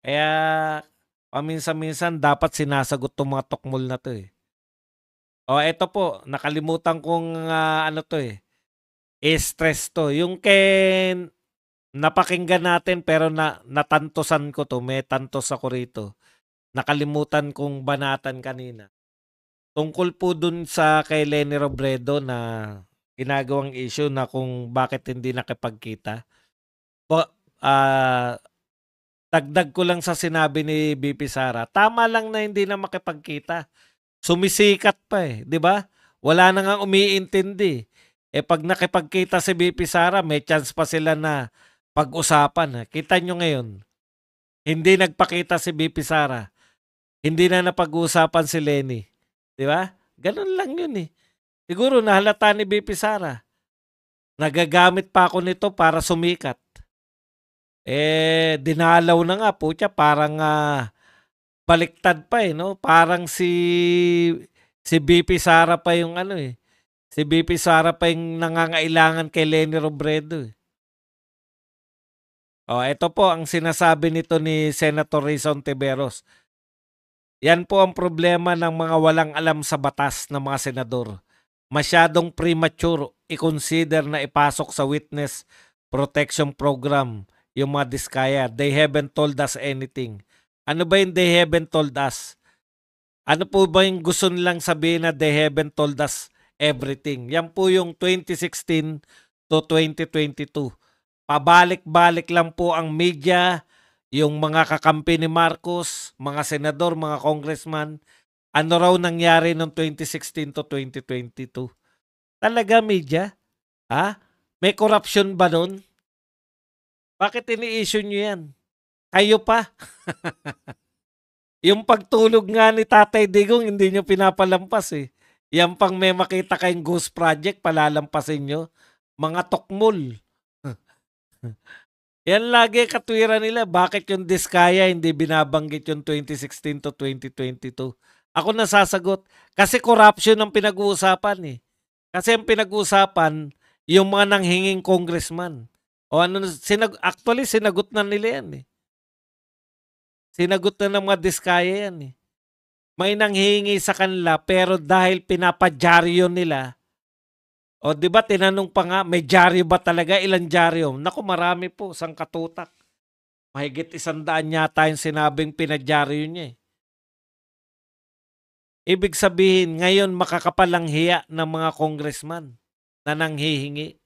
Kaya paminsan-minsan dapat sinasagot 'tong mga tukmol na 'to, eh. Oh, eto po, nakalimutan kong, ano 'to, eh, stress 'to, yung napakinggan natin pero natantosan ko 'to, may tantos ako rito. Nakalimutan kong banatan kanina. Tungkol po dun sa kay Leni Robredo na ginagawang issue na kung bakit hindi nakipagkita. Po ah, Dagdag ko lang sa sinabi ni VP Sara, tama lang na hindi na makipagkita. Sumisikat pa, eh, 'di ba? Wala na ngang umiintindi. Eh, 'pag nakipagkita si VP Sara, may chance pa sila na pag-usapan, eh. Kita niyo ngayon, hindi nagpakita si VP Sara, hindi na napag-uusapan si Leni, 'di ba? Gano'n lang 'yun, eh. Siguro nahalata ni VP Sara, nagagamit pa ako nito para sumikat. Eh, dinalaw na nga, putya parang, baliktad pa, eh, 'no? Parang si VP Sara pa yung ano, eh, si VP Sara pa yung nangangailangan kay Leni Robredo, eh. Oh, ito po ang sinasabi nito ni Senator Rizon Tiveros. Yan po ang problema ng mga walang alam sa batas ng mga senador. Masyadong premature i-consider na ipasok sa witness protection program yung mga diskaya. They haven't told us anything. Ano ba yung they haven't told us? Ano po ba yung gusto nilang sabihin na they haven't told us everything? Yan po yung 2016 to 2022. Pabalik-balik lang po ang media, yung mga kakampi ni Marcos, mga senador, mga congressman. Ano raw nangyari noong 2016 to 2022? Talaga media? Ha? May corruption ba nun? Bakit ini-issue nyo yan? Kayo pa? Yung pagtulog nga ni Tatay Digong, hindi nyo pinapalampas, eh. Yan pang may makita kayong ghost project, palalampasin nyo. Mga tokmol. Yan lagi katwiran nila. Bakit yung Diskaya hindi binabanggit yung 2016 to 2022? Ako nasasagot. Kasi corruption ang pinag-uusapan, eh. Kasi ang pinag-uusapan, yung mga nanghinging congressman. O ano, actually, sinagot na nila yan, eh. Sinagot na ng mga Diskaya yan, eh. May nanghihingi sa kanila pero dahil pinapadyaryo nila, o 'di ba tinanong pa nga, may dyaryo ba talaga? Ilang dyaryo? Naku, marami po, sangkatutak. Mahigit 100 yata yung sinabing pinadyaryo niya, eh. Ibig sabihin, ngayon makakapalang hiya ng mga congressman na nanghihingi.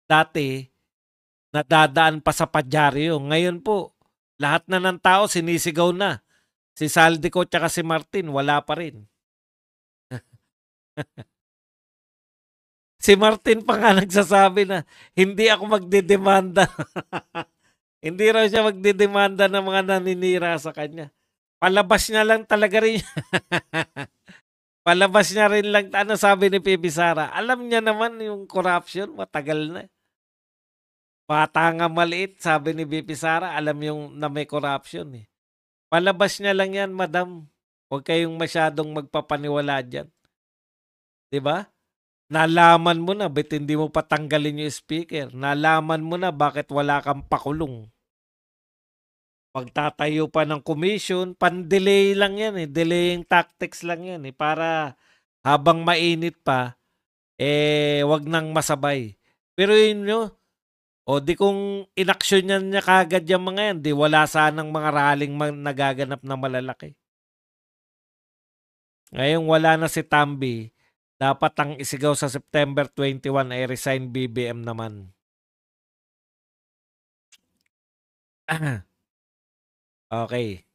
Dati, nadadaan pa sa padyaryo. Ngayon po, lahat na ng tao sinisigaw na. Si Saldico tsaka si Martin, wala pa rin. Si Martin pa nga nagsasabi na, hindi ako magdedemanda. Hindi raw siya magdedemanda ng mga naninira sa kanya. Palabas niya lang talaga rin. Palabas niya rin lang, ano sabi ni Pipi Sara, alam niya naman yung corruption, matagal na. Bata nga maliit, sabi ni Pipi Sara, alam yung na may corruption, eh. Palabas niya lang yan, madam. Huwag kayong masyadong magpapaniwala dyan. 'Di ba? Nalaman mo na ba't hindi mo patanggalin yung speaker. Nalaman mo na bakit wala kang pakulong. Pagtatayo pa ng commission, pan-delay lang yan, eh. Delaying tactics lang yan, eh. Para habang mainit pa, eh, wag nang masabay. Pero yun nyo, o di kung inaksyon niya kagad yung mga yan, di wala sanang mga rallying nagaganap na malalaki. Ngayon wala na si Tambi, dapat ang isigaw sa September 21 ay resign BBM naman. Okay.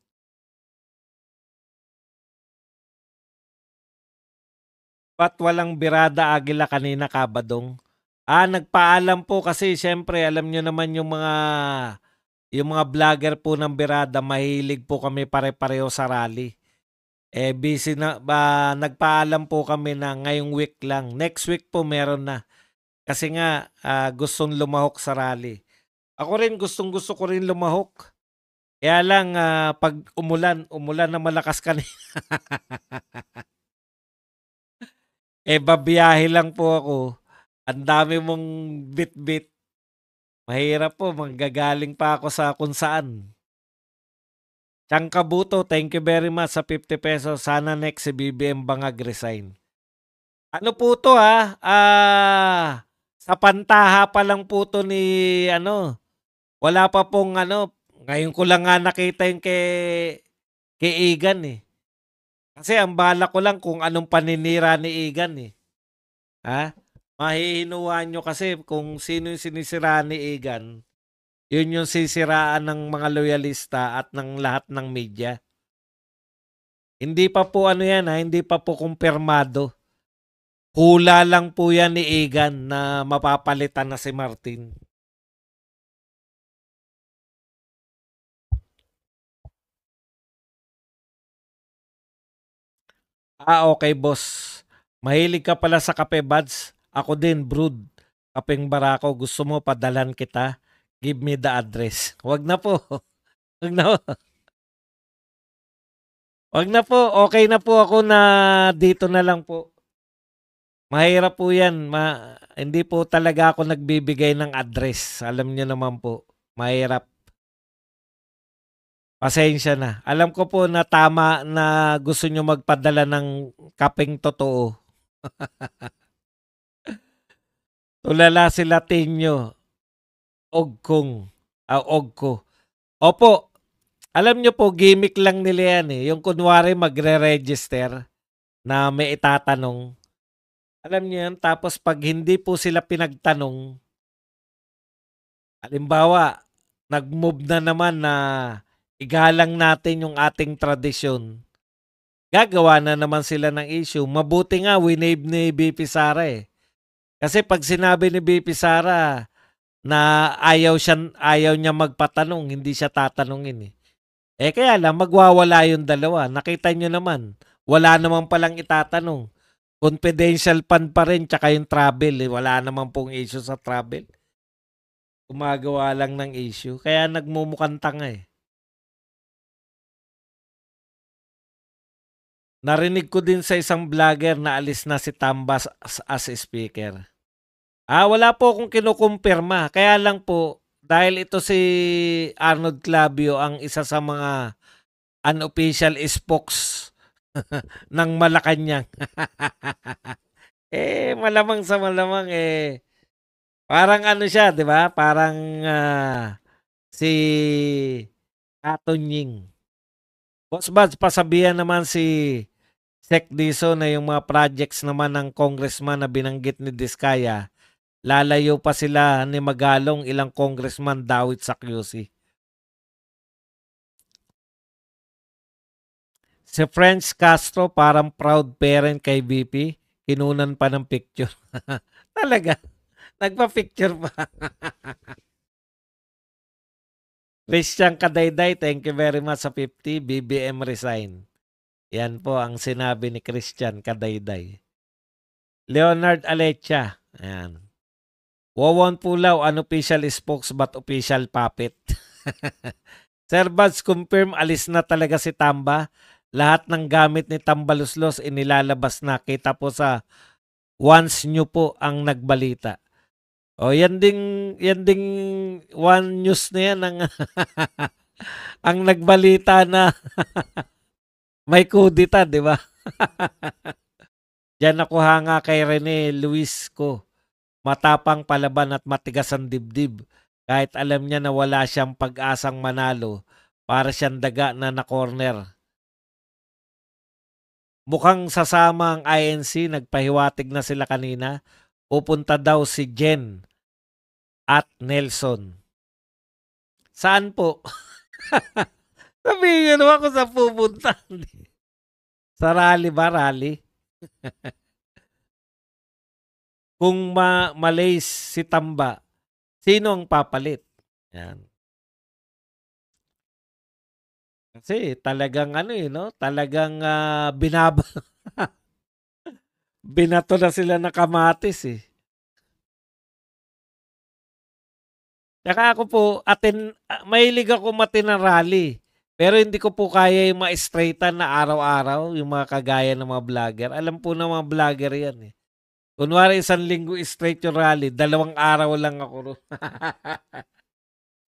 Ba't walang birada Agila kanina, Kabadong? Nagpaalam po kasi siyempre alam niyo naman yung mga vlogger po ng birada, mahilig po kami pare-pareho sa rally. Eh busy na nagpaalam po kami na ngayong week lang. Next week po meron na. Kasi nga gustong lumahok sa rally. Ako rin gustong-gusto ko rin lumahok. Kaya lang pag umulan na malakas kanina. Eh babiyahe lang po ako. Ang dami mong bit-bit. Mahirap po, manggagaling pa ako sa kung saan. Chang Kabuto, thank you very much sa 50 pesos. Sana next si BBM Bangag resign. Ano po to ha? Sa pantaha pa lang po to ni ano. Wala pa pong ano. Ngayon ko lang nga nakita yung kay Igan eh. Kasi ang bala ko lang kung anong paninira ni Igan eh. Ha? Mahihinuan nyo kasi kung sino yung sinisiraan ni Igan, yun yung sisiraan ng mga loyalista at ng lahat ng media. Hindi pa po ano yan ha, hindi pa po kumpirmado. Hula lang po yan ni Igan na mapapalitan na si Martin. Okay boss. Mahilig ka pala sa kape, Buds. Ako din, brood. Kapeng barako, gusto mo padalan kita? Give me the address. Wag na po. Wag na po. Wag na po. Okay na po ako na dito na lang po. Mahirap po yan. Hindi po talaga ako nagbibigay ng address. Alam niyo naman po. Mahirap. Pasensya na. Alam ko po na tama na gusto nyo magpadala ng kapeng totoo. Tulala sila tinyo. Ogkong. Ogko. Opo. Alam nyo po, gimmick lang nila yan eh. Yung kunwari magre-register na may itatanong. Alam nyo yan. Tapos pag hindi po sila pinagtanong, halimbawa, nag-move na naman na igalang natin yung ating tradisyon. Gagawa na naman sila ng issue. Mabuti nga, winave ni BP Sara eh. Kasi pag sinabi ni BP Sara na ayaw niya magpatanong, hindi siya tatanungin eh. Kaya lang, magwawala yung dalawa. Nakita nyo naman, wala naman palang itatanong. Confidential fund pa rin, tsaka yung travel. Wala naman pong issue sa travel. Gumagawa lang ng issue. Kaya nagmumukhang tanga eh. Narinig ko din sa isang vlogger na alis na si Tambas as speaker. Wala po akong kinukumpirma. Kaya lang po, dahil ito si Arnold Clavio ang isa sa mga unofficial spokes ng Malacanang. Malamang sa malamang parang ano siya, 'di ba? Parang si Katonying. Boss Buds, pasabihan naman si Sec Diso na yung mga projects naman ng congressman na binanggit ni Diskaya, lalayo pa sila ni Magalong ilang congressman dawit sa QC. Si French Castro parang proud parent kay VP, kinunan pa ng picture. Talaga, nagpa-picture pa. Christian Kadayday, thank you very much sa 50, BBM resign. Yan po ang sinabi ni Christian Kadayday. Leonard Alecha, ayan. Wawon Pulaw, unofficial spokes but official puppet. Sir Buds, confirm alis na talaga si Tamba. Lahat ng gamit ni Tambaluslos inilalabas na. Kita po sa Once New po ang nagbalita. Yan ding One News na yan ang, ang nagbalita na may kudita, di ba? Diyan ako hanga kay Rene Luis ko. Matapang palaban at matigas ang dibdib. Kahit alam niya na wala siyang pag-asang manalo, para siyang daga na na-corner. Mukhang sasama ang INC, nagpahiwatig na sila kanina. Pupunta daw si Jen at Nelson. Saan po? Sabihin nyo ako sa pupunta. Sa rally ba? Rally? Kung malays si Tamba, sino ang papalit? Yan. Kasi talagang no? Talagang binato na sila na kamatis eh. Saka ako po, mahilig ako ng rally. Pero hindi ko po kaya yung ma-straightan na araw-araw, yung mga kagaya ng mga vlogger. Alam po ng mga vlogger yan eh. Kunwari 1 linggo straight yung rally, 2 araw lang ako ron.